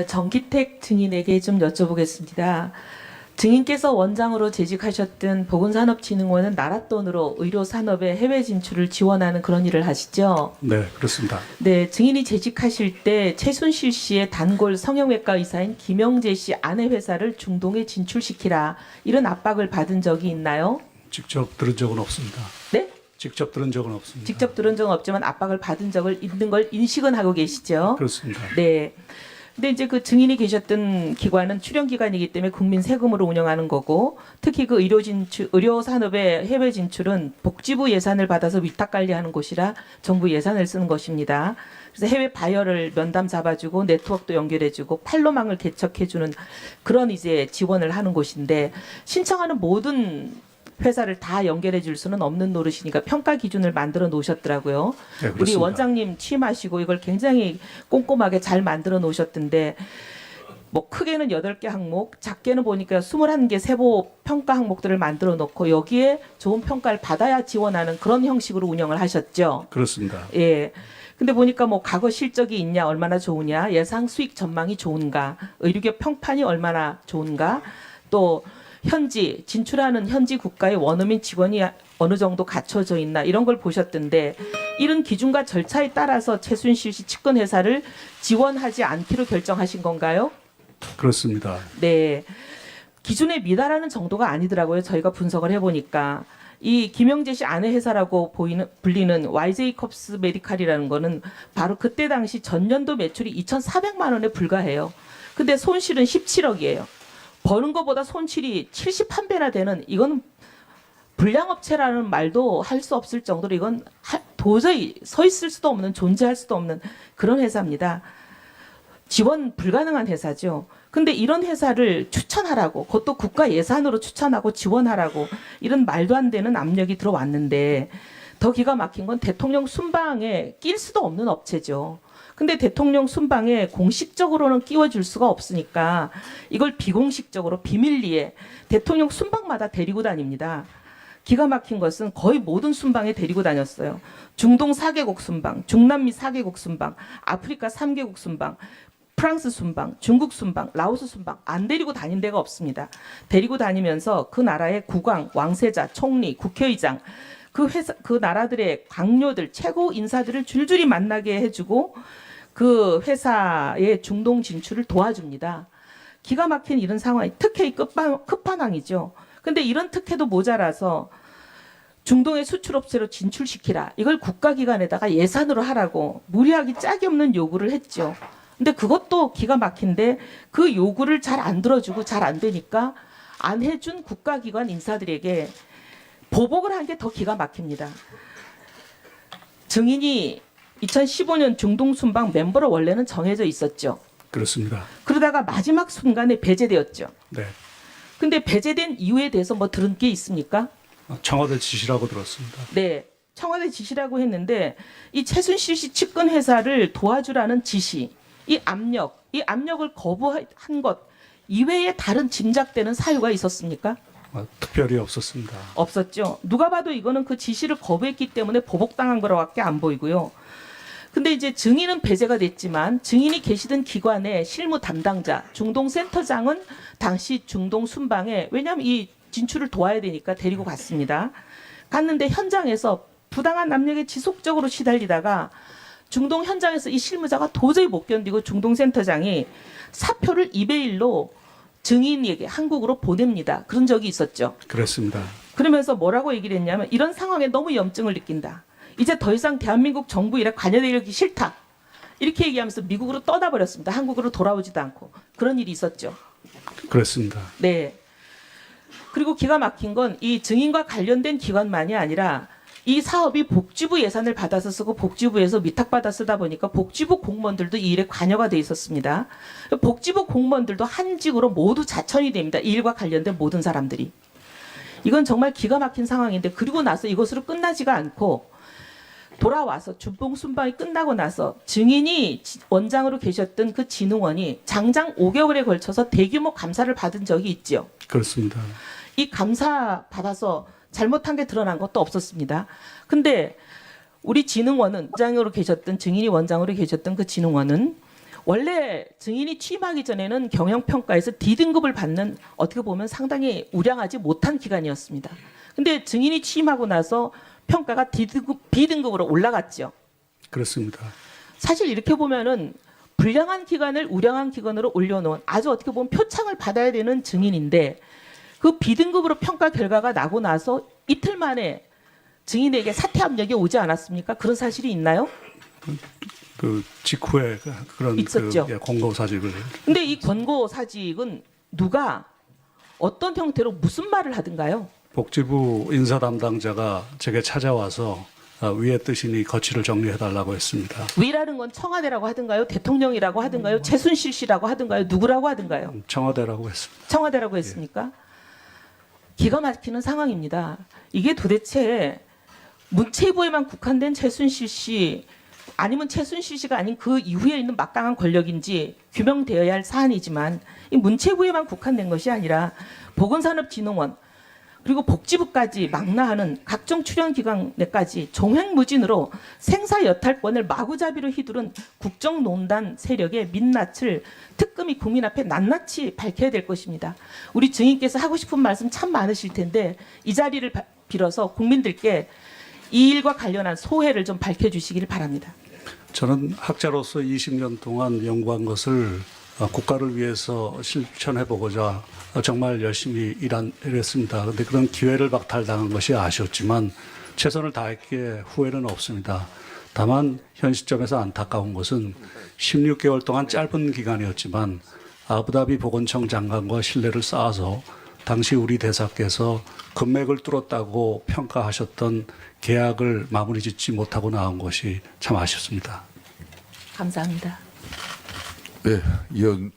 정기택 증인에게 좀 여쭤보겠습니다. 증인께서 원장으로 재직하셨던 보건산업진흥원은 나라 돈으로 의료산업의 해외 진출을 지원하는 그런 일을 하시죠? 네, 그렇습니다. 네, 증인이 재직하실 때 최순실 씨의 단골 성형외과 의사인 김영재 씨 아내 회사를 중동에 진출시키라 이런 압박을 받은 적이 있나요? 직접 들은 적은 없습니다. 네? 직접 들은 적은 없습니다. 직접 들은 적은 없지만 압박을 받은 적을 있는 걸 인식은 하고 계시죠? 그렇습니다. 네. 근데 이제 그 증인이 계셨던 기관은 출연 기관이기 때문에 국민 세금으로 운영하는 거고, 특히 그 의료 산업의 해외 진출은 복지부 예산을 받아서 위탁 관리하는 곳이라 정부 예산을 쓰는 것입니다. 그래서 해외 바이어를 면담 잡아주고 네트워크도 연결해주고 판로망을 개척해주는 그런 이제 지원을 하는 곳인데, 신청하는 모든 회사를 다 연결해 줄 수는 없는 노릇이니까 평가 기준을 만들어 놓으셨더라고요. 네, 우리 그렇습니다. 원장님 취임하시고 이걸 굉장히 꼼꼼하게 잘 만들어 놓으셨던데, 뭐 크게는 8개 항목, 작게는 보니까 21개 세부 평가 항목들을 만들어 놓고 여기에 좋은 평가를 받아야 지원하는 그런 형식으로 운영을 하셨죠. 그렇습니다. 예. 근데 보니까 뭐 과거 실적이 있냐, 얼마나 좋으냐, 예상 수익 전망이 좋은가, 의료계 평판이 얼마나 좋은가, 또 현지 진출하는 현지 국가의 원어민 직원이 어느 정도 갖춰져 있나 이런 걸 보셨던데, 이런 기준과 절차에 따라서 최순실 씨 측근 회사를 지원하지 않기로 결정하신 건가요? 그렇습니다. 네. 기준에 미달하는 정도가 아니더라고요. 저희가 분석을 해보니까. 이 김영재 씨 아내 회사라고 불리는 YJ컵스 메디칼이라는 거는 바로 그때 당시 전년도 매출이 2,400만 원에 불과해요. 근데 손실은 17억이에요. 버는 것보다 손실이 71배나 되는, 이건 불량업체라는 말도 할 수 없을 정도로 이건 도저히 서 있을 수도 없는, 존재할 수도 없는 그런 회사입니다. 지원 불가능한 회사죠. 근데 이런 회사를 추천하라고, 그것도 국가 예산으로 추천하고 지원하라고, 이런 말도 안 되는 압력이 들어왔는데, 더 기가 막힌 건 대통령 순방에 낄 수도 없는 업체죠. 근데 대통령 순방에 공식적으로는 끼워줄 수가 없으니까 이걸 비공식적으로 비밀리에 대통령 순방마다 데리고 다닙니다. 기가 막힌 것은 거의 모든 순방에 데리고 다녔어요. 중동 4개국 순방, 중남미 4개국 순방, 아프리카 3개국 순방, 프랑스 순방, 중국 순방, 라오스 순방, 안 데리고 다닌 데가 없습니다. 데리고 다니면서 그 나라의 국왕, 왕세자, 총리, 국회의장, 그 나라들의 강요들, 최고 인사들을 줄줄이 만나게 해주고 그 회사의 중동 진출을 도와줍니다. 기가 막힌 이런 상황이 특혜의 끝판왕이죠. 근데 이런 특혜도 모자라서 중동의 수출업체로 진출시키라, 이걸 국가기관에다가 예산으로 하라고 무리하기 짝이 없는 요구를 했죠. 근데 그것도 기가 막힌데, 그 요구를 잘 안 들어주고 잘 안 되니까 안 해준 국가기관 인사들에게 보복을 한 게 더 기가 막힙니다. 증인이 2015년 중동 순방 멤버로 원래는 정해져 있었죠. 그렇습니다. 그러다가 마지막 순간에 배제되었죠. 네. 근데 배제된 이유에 대해서 뭐 들은 게 있습니까? 청와대 지시라고 들었습니다. 네. 청와대 지시라고 했는데, 이 최순실 씨 측근 회사를 도와주라는 지시, 이 압력을 거부한 것 이외에 다른 짐작되는 사유가 있었습니까? 특별히 없었습니다. 없었죠. 누가 봐도 이거는 그 지시를 거부했기 때문에 보복당한 거라고밖에 안 보이고요. 근데 이제 증인은 배제가 됐지만 증인이 계시던 기관의 실무 담당자, 중동센터장은 당시 중동 순방에, 왜냐하면 이 진출을 도와야 되니까 데리고 갔습니다. 갔는데 현장에서 부당한 압력에 지속적으로 시달리다가 중동 현장에서 이 실무자가 도저히 못 견디고 중동센터장이 사표를 이메일로 증인에게 한국으로 보냅니다. 그런 적이 있었죠. 그렇습니다. 그러면서 뭐라고 얘기를 했냐면, 이런 상황에 너무 염증을 느낀다. 이제 더 이상 대한민국 정부 일에 관여되기 싫다. 이렇게 얘기하면서 미국으로 떠나버렸습니다. 한국으로 돌아오지도 않고. 그런 일이 있었죠. 그렇습니다. 네. 그리고 기가 막힌 건 이 증인과 관련된 기관만이 아니라 이 사업이 복지부 예산을 받아서 쓰고 복지부에서 위탁받아 쓰다 보니까 복지부 공무원들도 이 일에 관여가 돼 있었습니다. 복지부 공무원들도 한직으로 모두 자천이 됩니다. 이 일과 관련된 모든 사람들이. 이건 정말 기가 막힌 상황인데, 그리고 나서 이것으로 끝나지가 않고 돌아와서 중동 순방이 끝나고 나서 증인이 원장으로 계셨던 그 진흥원이 장장 5개월에 걸쳐서 대규모 감사를 받은 적이 있죠. 그렇습니다. 이 감사 받아서 잘못한 게 드러난 것도 없었습니다. 근데 우리 진흥원은 원장으로 계셨던, 증인이 원장으로 계셨던 그 진흥원은 원래 증인이 취임하기 전에는 경영평가에서 D등급을 받는 어떻게 보면 상당히 우량하지 못한 기관이었습니다. 근데 증인이 취임하고 나서 평가가 B등급으로 올라갔죠. 그렇습니다. 사실 이렇게 보면은 불량한 기관을 우량한 기관으로 올려놓은 아주 어떻게 보면 표창을 받아야 되는 증인인데 그 B등급으로 평가 결과가 나고 나서 이틀 만에 증인에게 사퇴 압력이 오지 않았습니까? 그런 사실이 있나요? 그 직후에 그런 있었죠. 공고 사직을 근데 이 권고 사직은 누가 어떤 형태로 무슨 말을 하든가요? 복지부 인사 담당자가 제게 찾아와서 위의 뜻이니 거취를 정리해달라고 했습니다. 위라는 건 청와대라고 하든가요? 대통령이라고 하든가요? 최순실 씨라고 하든가요? 누구라고 하든가요? 청와대라고 했습니다. 청와대라고 했습니까? 기가 막히는 상황입니다. 이게 도대체 문체부에만 국한된 최순실 씨 아니면 최순실 씨가 아닌 그 이후에 있는 막강한 권력인지 규명되어야 할 사안이지만 이 문체부에만 국한된 것이 아니라 보건산업진흥원 그리고 복지부까지 망라하는 각종 출연기관에까지 종횡무진으로 생사여탈권을 마구잡이로 휘두른 국정농단 세력의 민낯을 특검이 국민 앞에 낱낱이 밝혀야 될 것입니다. 우리 증인께서 하고 싶은 말씀 참 많으실 텐데 이 자리를 빌어서 국민들께 이 일과 관련한 소회를 좀 밝혀주시기를 바랍니다. 저는 학자로서 20년 동안 연구한 것을 국가를 위해서 실천해보고자 정말 열심히 일했습니다. 그런데 그런 기회를 박탈당한 것이 아쉬웠지만 최선을 다했기에 후회는 없습니다. 다만 현 시점에서 안타까운 것은 16개월 동안 짧은 기간이었지만 아부다비 보건청 장관과 신뢰를 쌓아서 당시 우리 대사께서 금맥을 뚫었다고 평가하셨던 계약을 마무리 짓지 못하고 나온 것이 참 아쉽습니다. 감사합니다. 네, 이현